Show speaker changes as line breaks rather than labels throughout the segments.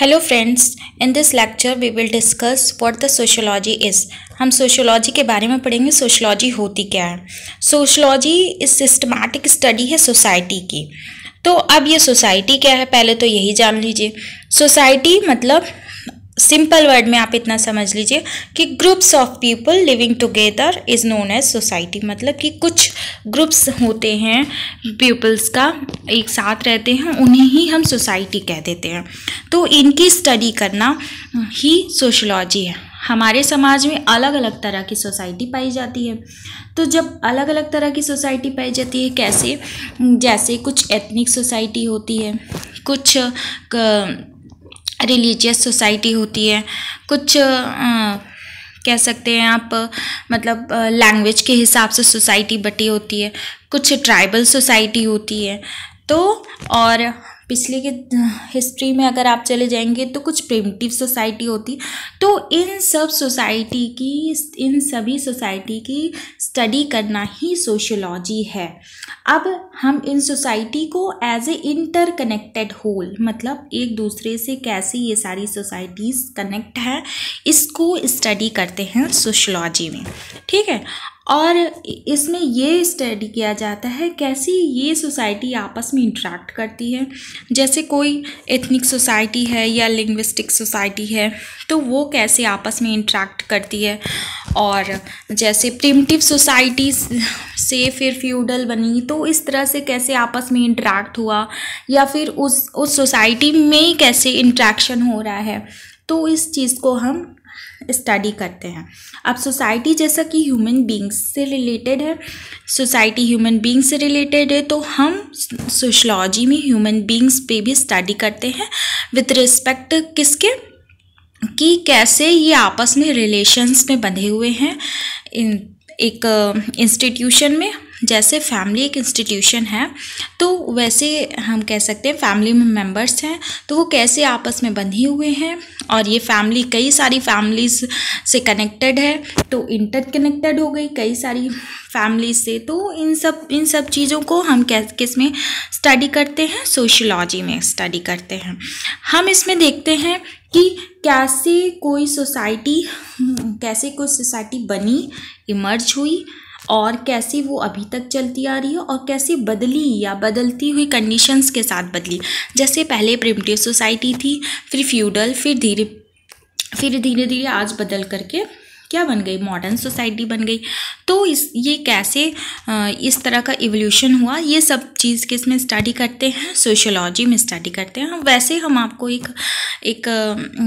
Hello friends, in this lecture we will discuss what the sociology is. हम sociology के बारे में पढ़ेंगे। सोशियोलॉजी होती क्या है। सोशियोलॉजी इज सिस्टमैटिक स्टडी है सोसाइटी की। तो अब ये सोसाइटी क्या है, पहले तो यही जान लीजिए। सोसाइटी मतलब सिंपल वर्ड में आप इतना समझ लीजिए कि groups of people living together is known as society. मतलब कि कुछ ग्रुप्स होते हैं पीपल्स का, एक साथ रहते हैं, उन्हें ही हम सोसाइटी कह देते हैं। तो इनकी स्टडी करना ही सोशियोलॉजी है। हमारे समाज में अलग अलग तरह की सोसाइटी पाई जाती है। तो जब अलग अलग तरह की सोसाइटी पाई जाती है, कैसे, जैसे कुछ एथनिक सोसाइटी होती है, कुछ रिलीजियस सोसाइटी होती है, कुछ कह सकते हैं आप मतलब लैंग्वेज के हिसाब से सोसाइटी बटी होती है, कुछ ट्राइबल सोसाइटी होती है। तो और पिछले के हिस्ट्री में अगर आप चले जाएंगे तो कुछ प्रिमिटिव सोसाइटी होती। तो इन सभी सोसाइटी की स्टडी करना ही सोशियोलॉजी है। अब हम इन सोसाइटी को एज ए इंटरकनेक्टेड होल, मतलब एक दूसरे से कैसे ये सारी सोसाइटीज़ कनेक्ट हैं, इसको स्टडी करते हैं सोशियोलॉजी में। ठीक है। और इसमें ये स्टडी किया जाता है कैसी ये सोसाइटी आपस में इंटरेक्ट करती है। जैसे कोई एथनिक सोसाइटी है या लिंग्विस्टिक सोसाइटी है, तो वो कैसे आपस में इंटरेक्ट करती है। और जैसे प्रिमिटिव सोसाइटी से फिर फ्यूडल बनी, तो इस तरह से कैसे आपस में इंटरेक्ट हुआ, या फिर उस सोसाइटी में कैसे इंटरेक्शन हो रहा है। तो इस चीज़ को हम स्टडी करते हैं। अब सोसाइटी जैसा कि ह्यूमन बींग्स से रिलेटेड है, सोसाइटी ह्यूमन बींग्स से रिलेटेड है, तो हम सोशियोलॉजी में ह्यूमन बींग्स पे भी स्टडी करते हैं विद रिस्पेक्ट किसके, कि कैसे ये आपस में रिलेशंस में बंधे हुए हैं एक इंस्टीट्यूशन में। जैसे फैमिली एक इंस्टीट्यूशन है, तो वैसे हम कह सकते हैं फैमिली में मेंबर्स हैं, तो वो कैसे आपस में बंधे हुए हैं। और ये फैमिली कई सारी फैमिलीज से कनेक्टेड है, तो इंटरकनेक्टेड हो गई कई सारी फैमिली से। तो इन सब चीज़ों को हम किस में स्टडी करते हैं, सोशियोलॉजी में स्टडी करते हैं। हम इसमें देखते हैं कि कैसे कोई सोसाइटी बनी, इमर्ज हुई, और कैसे वो अभी तक चलती आ रही है, और कैसे बदली या बदलती हुई कंडीशंस के साथ बदली। जैसे पहले प्रिमिटिव सोसाइटी थी, फिर फ्यूडल, फिर धीरे धीरे आज बदल करके क्या बन गई, मॉडर्न सोसाइटी बन गई। तो ये कैसे इस तरह का इवोल्यूशन हुआ, ये सब चीज़ किस में स्टडी करते हैं, सोशियोलॉजी में स्टडी करते हैं। वैसे हम आपको एक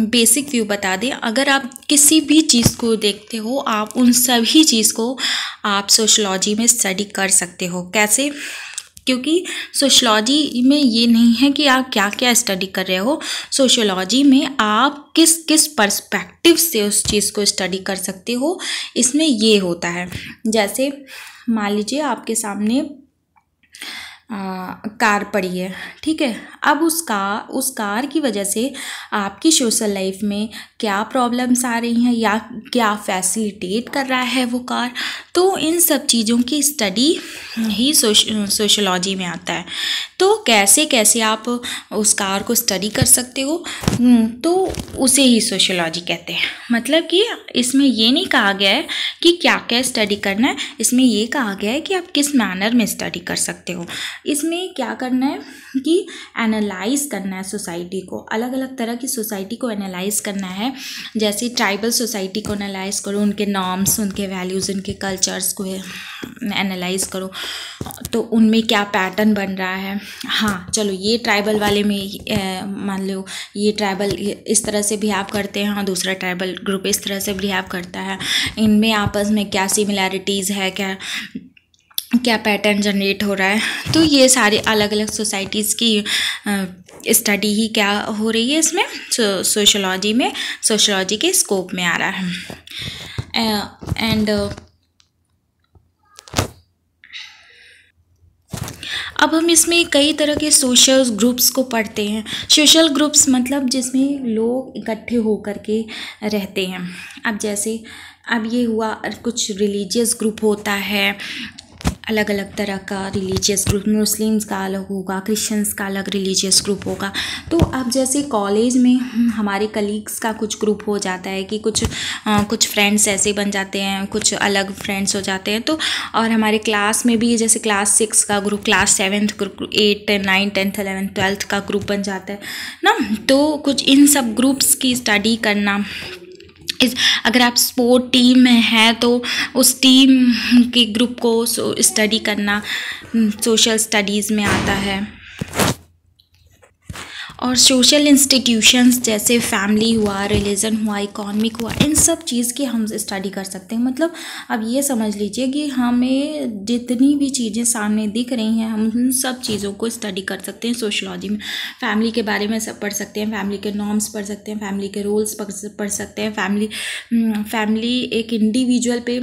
बेसिक व्यू बता दें, अगर आप किसी भी चीज़ को देखते हो, आप उन सभी चीज़ को आप सोशियोलॉजी में स्टडी कर सकते हो। कैसे? क्योंकि सोशियोलॉजी में ये नहीं है कि आप क्या क्या स्टडी कर रहे हो, सोशियोलॉजी में आप किस किस पर्सपेक्टिव से उस चीज़ को स्टडी कर सकते हो, इसमें ये होता है। जैसे मान लीजिए आपके सामने कार पड़ी है, ठीक है। अब उस कार की वजह से आपकी सोशल लाइफ में क्या प्रॉब्लम्स आ रही हैं, या क्या फैसिलिटेट कर रहा है वो कार। तो इन सब चीज़ों की स्टडी ही सोशियोलॉजी में आता है। तो कैसे कैसे आप उस कार को स्टडी कर सकते हो, तो उसे ही सोशियोलॉजी कहते हैं। मतलब कि इसमें ये नहीं कहा गया है कि क्या क्या स्टडी करना है, इसमें ये कहा गया है कि आप किस मैनर में स्टडी कर सकते हो। इसमें क्या करना है कि एनालाइज करना है सोसाइटी को, अलग अलग तरह की सोसाइटी को एनालाइज करना है। जैसे ट्राइबल सोसाइटी को एनालाइज करो, उनके नॉर्म्स, उनके वैल्यूज़, उनके कल्चर्स को एनालाइज करो, तो उनमें क्या पैटर्न बन रहा है। हाँ चलो, ये ट्राइबल वाले में मान लो ये ट्राइबल इस तरह से बिहेव करते हैं, हाँ दूसरा ट्राइबल ग्रुप इस तरह से बिहेव करता है, इनमें आपस में क्या सिमिलैरिटीज़ है, क्या पैटर्न जनरेट हो रहा है। तो ये सारे अलग अलग सोसाइटीज़ की स्टडी ही क्या हो रही है इसमें, सोशियोलॉजी में, सोशियोलॉजी के स्कोप में आ रहा है। एंड अब हम इसमें कई तरह के सोशल ग्रुप्स को पढ़ते हैं। सोशल ग्रुप्स मतलब जिसमें लोग इकट्ठे होकर के रहते हैं। अब जैसे अब ये हुआ, कुछ रिलीजियस ग्रुप होता है, अलग अलग तरह का रिलीजियस ग्रुप, मुस्लिम्स का अलग होगा, क्रिश्चियंस का अलग रिलीजियस ग्रुप होगा। तो अब जैसे कॉलेज में हमारे कलीग्स का कुछ ग्रुप हो जाता है कि कुछ फ्रेंड्स ऐसे बन जाते हैं, कुछ अलग फ्रेंड्स हो जाते हैं। तो और हमारे क्लास में भी जैसे क्लास 6 का group, class 7th group, 8, 9, 10th, 11th, 12th का ग्रुप बन जाता है ना। तो कुछ इन सब ग्रुप्स की स्टडी करना, अगर आप स्पोर्ट टीम में हैं तो उस टीम के ग्रुप को स्टडी करना सोशल स्टडीज़ में आता है। और सोशल इंस्टीट्यूशंस जैसे फैमिली हुआ, रिलीजन हुआ, इकोनॉमिक हुआ, इन सब चीज़ की हम स्टडी कर सकते हैं। मतलब अब ये समझ लीजिए कि हमें जितनी भी चीज़ें सामने दिख रही हैं, हम उन सब चीज़ों को स्टडी कर सकते हैं सोशलॉजी में। फैमिली के बारे में सब पढ़ सकते हैं, फैमिली के नॉर्म्स पढ़ सकते हैं, फैमिली के रूल्स पढ़ सकते हैं, फैमिली एक इंडिविजुअल पे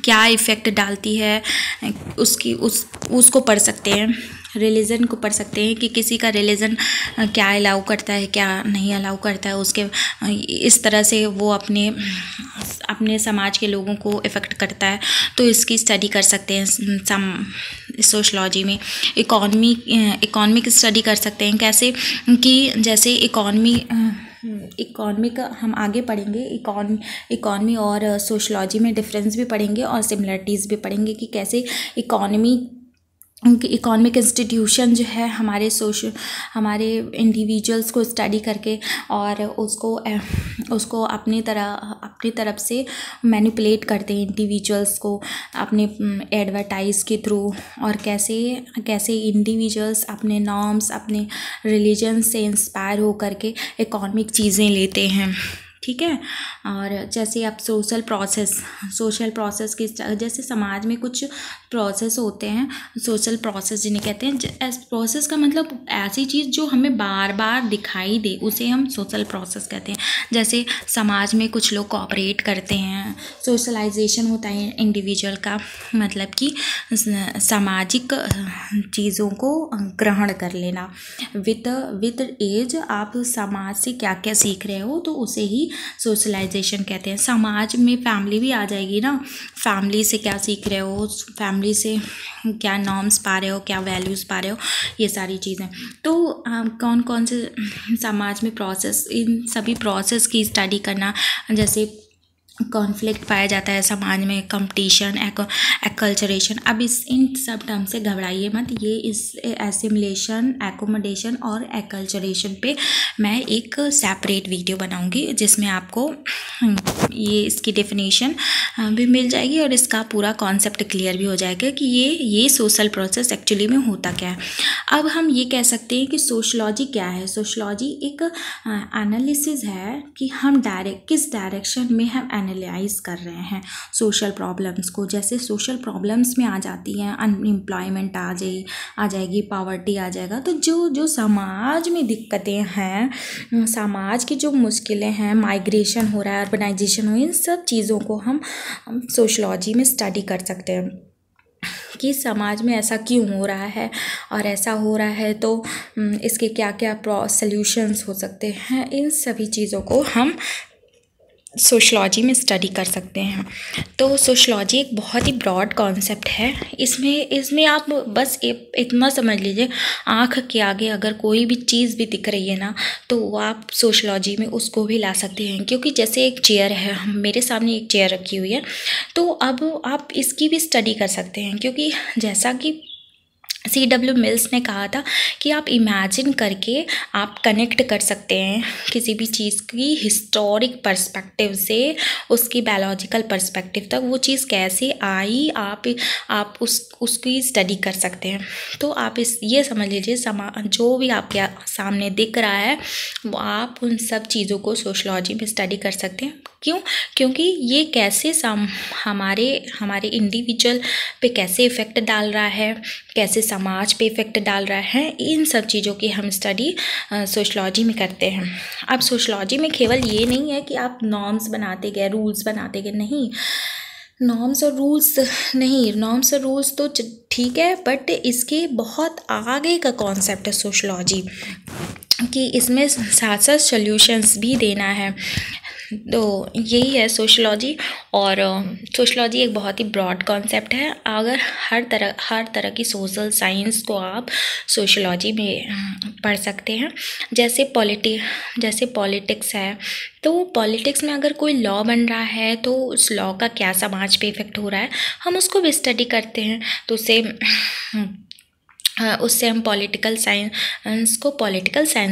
क्या इफ़ेक्ट डालती है उसको पढ़ सकते हैं। रिलीजन को पढ़ सकते हैं कि किसी का रिलीजन क्या अलाउ करता है, क्या नहीं अलाउ करता है, उसके इस तरह से वो अपने समाज के लोगों को इफ़ेक्ट करता है। तो इसकी स्टडी कर सकते हैं सोशलॉजी में। इकोनॉमिक स्टडी कर सकते हैं कैसे कि जैसे इकॉनमी का हम आगे पढ़ेंगे। इकॉनमी और सोशलॉजी में डिफरेंस भी पढ़ेंगे और सिमिलरिटीज़ भी पढ़ेंगे कि कैसे इकोनॉमिक इंस्टीट्यूशन जो है हमारे इंडिविजुअल्स को स्टडी करके और उसको अपनी तरफ से मैनिपुलेट करते हैं इंडिविजुअल्स को अपने एडवर्टाइज के थ्रू, और कैसे इंडिविजुअल्स अपने नॉर्म्स, अपने रिलीजन से इंस्पायर हो करके इकोनॉमिक चीज़ें लेते हैं। ठीक है। और जैसे आप सोशल प्रोसेस की, जैसे समाज में कुछ प्रोसेस होते हैं, सोशल प्रोसेस जिन्हें कहते हैं। प्रोसेस का मतलब ऐसी चीज़ जो हमें बार बार दिखाई दे, उसे हम सोशल प्रोसेस कहते हैं। जैसे समाज में कुछ लोग कोऑपरेट करते हैं, सोशलाइजेशन होता है इंडिविजुअल का, मतलब कि सामाजिक चीज़ों को ग्रहण कर लेना। विद एज आप समाज से क्या क्या सीख रहे हो तो उसे ही सोशलाइजेशन कहते हैं। समाज में फैमिली भी आ जाएगी ना, फैमिली से क्या सीख रहे हो, फैमिली से क्या नॉर्म्स पा रहे हो, क्या वैल्यूज़ पा रहे हो, ये सारी चीज़ें। तो कौन कौन से समाज में प्रोसेस, इन सभी प्रोसेस की स्टडी करना। जैसे कॉन्फ्लिक्ट पाया जाता है समाज में, कंपटीशन, एक्कल्चरेशन। अब इन सब टर्म से घबराइए मत, ये इस एसिमिलेशन, एकोमोडेशन और एक्कल्चरेशन पे मैं एक सेपरेट वीडियो बनाऊंगी जिसमें आपको ये इसकी डेफिनेशन भी मिल जाएगी और इसका पूरा कॉन्सेप्ट क्लियर भी हो जाएगा कि ये सोशल प्रोसेस एक्चुअली में होता क्या है। अब हम ये कह सकते हैं कि सोशलॉजी क्या है। सोशलॉजी एक एनालिसिस है कि हम किस डायरेक्शन में हम एनालाइज कर रहे हैं सोशल प्रॉब्लम्स को। जैसे सोशल प्रॉब्लम्स में आ जाती हैं अनएम्प्लॉयमेंट आ जाएगी, पॉवर्टी आ जाएगा। तो जो समाज में दिक्कतें हैं, समाज की जो मुश्किलें हैं, माइग्रेशन हो रहा है, अर्बनाइजेशन हो, इन सब चीज़ों को हम सोशलॉजी में स्टडी कर सकते हैं कि समाज में ऐसा क्यों हो रहा है, और ऐसा हो रहा है तो इसके क्या क्या सॉल्यूशंस हो सकते हैं। इन सभी चीज़ों को हम सोशलॉजी में स्टडी कर सकते हैं। तो सोशलॉजी एक बहुत ही ब्रॉड कॉन्सेप्ट है। इसमें आप बस इतना समझ लीजिए, आँख के आगे अगर कोई भी चीज़ भी दिख रही है ना, तो आप सोशलॉजी में उसको भी ला सकते हैं। क्योंकि जैसे एक चेयर है, मेरे सामने एक चेयर रखी हुई है, तो अब आप इसकी भी स्टडी कर सकते हैं। क्योंकि जैसा कि C.W. मिल्स ने कहा था कि आप इमेजिन करके आप कनेक्ट कर सकते हैं किसी भी चीज़ की हिस्टोरिक पर्सपेक्टिव से उसकी बायोलॉजिकल पर्सपेक्टिव तक, वो चीज़ कैसे आई, आप उसकी स्टडी कर सकते हैं। तो आप ये समझ लीजिए, जो भी आपके सामने दिख रहा है वो आप उन सब चीज़ों को सोशलॉजी में स्टडी कर सकते हैं। क्यों? क्योंकि ये कैसे हमारे इंडिविजुअल पे कैसे इफ़ेक्ट डाल रहा है, कैसे समाज पे इफ़ेक्ट डाल रहा है, इन सब चीज़ों की हम स्टडी सोशलॉजी में करते हैं। अब सोशलॉजी में केवल ये नहीं है कि आप नॉर्म्स बनाते गए, रूल्स बनाते गए, नहीं, नॉर्म्स और रूल्स तो ठीक है, बट इसके बहुत आगे का कॉन्सेप्ट है सोशलॉजी कि इसमें साथ साथ सॉल्यूशंस भी देना है। तो यही है सोशलॉजी। और सोशलॉजी एक बहुत ही ब्रॉड कॉन्सेप्ट है। अगर हर तरह की सोशल साइंस को आप सोशलॉजी में पढ़ सकते हैं। जैसे पॉलिटिक्स है, तो पॉलिटिक्स में अगर कोई लॉ बन रहा है तो उस लॉ का क्या समाज पे इफ़ेक्ट हो रहा है, हम उसको भी स्टडी करते हैं। तो उससे हम पॉलिटिकल साइंस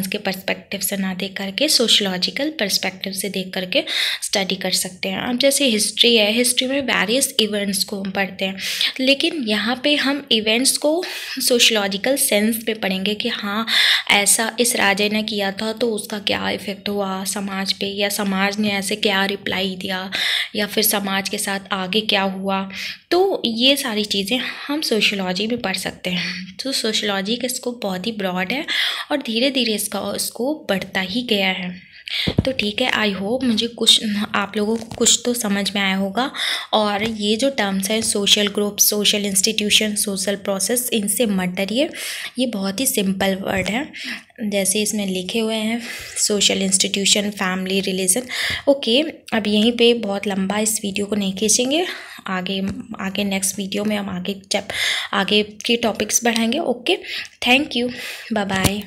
के पर्सपेक्टिव से ना देख करके सोशलॉजिकल पर्सपेक्टिव से देख करके स्टडी कर सकते हैं। अब जैसे हिस्ट्री है, हिस्ट्री में वेरियस इवेंट्स को हम पढ़ते हैं, लेकिन यहाँ पे हम इवेंट्स को सोशलॉजिकल सेंस पे पढ़ेंगे कि हाँ ऐसा इस राजे ने किया था तो उसका क्या इफ़ेक्ट हुआ समाज पे, या समाज ने ऐसे क्या रिप्लाई दिया, या फिर समाज के साथ आगे क्या हुआ। तो ये सारी चीज़ें हम सोशलॉजी में पढ़ सकते हैं। तो सोशलॉजी का स्कोप बहुत ही ब्रॉड है और धीरे धीरे इसका स्कोप बढ़ता ही गया है। तो ठीक है, आई होप मुझे आप लोगों को कुछ तो समझ में आया होगा। और ये जो टर्म्स हैं social group, social institution, social process, इनसे मत डरिए, ये बहुत ही सिंपल वर्ड है। जैसे इसमें लिखे हुए हैं social institution, family, religion. Okay, अब यहीं पे बहुत लंबा इस वीडियो को नहीं खींचेंगे, आगे नेक्स्ट वीडियो में हम आगे के टॉपिक्स बढ़ाएंगे। Okay, thank you, bye bye.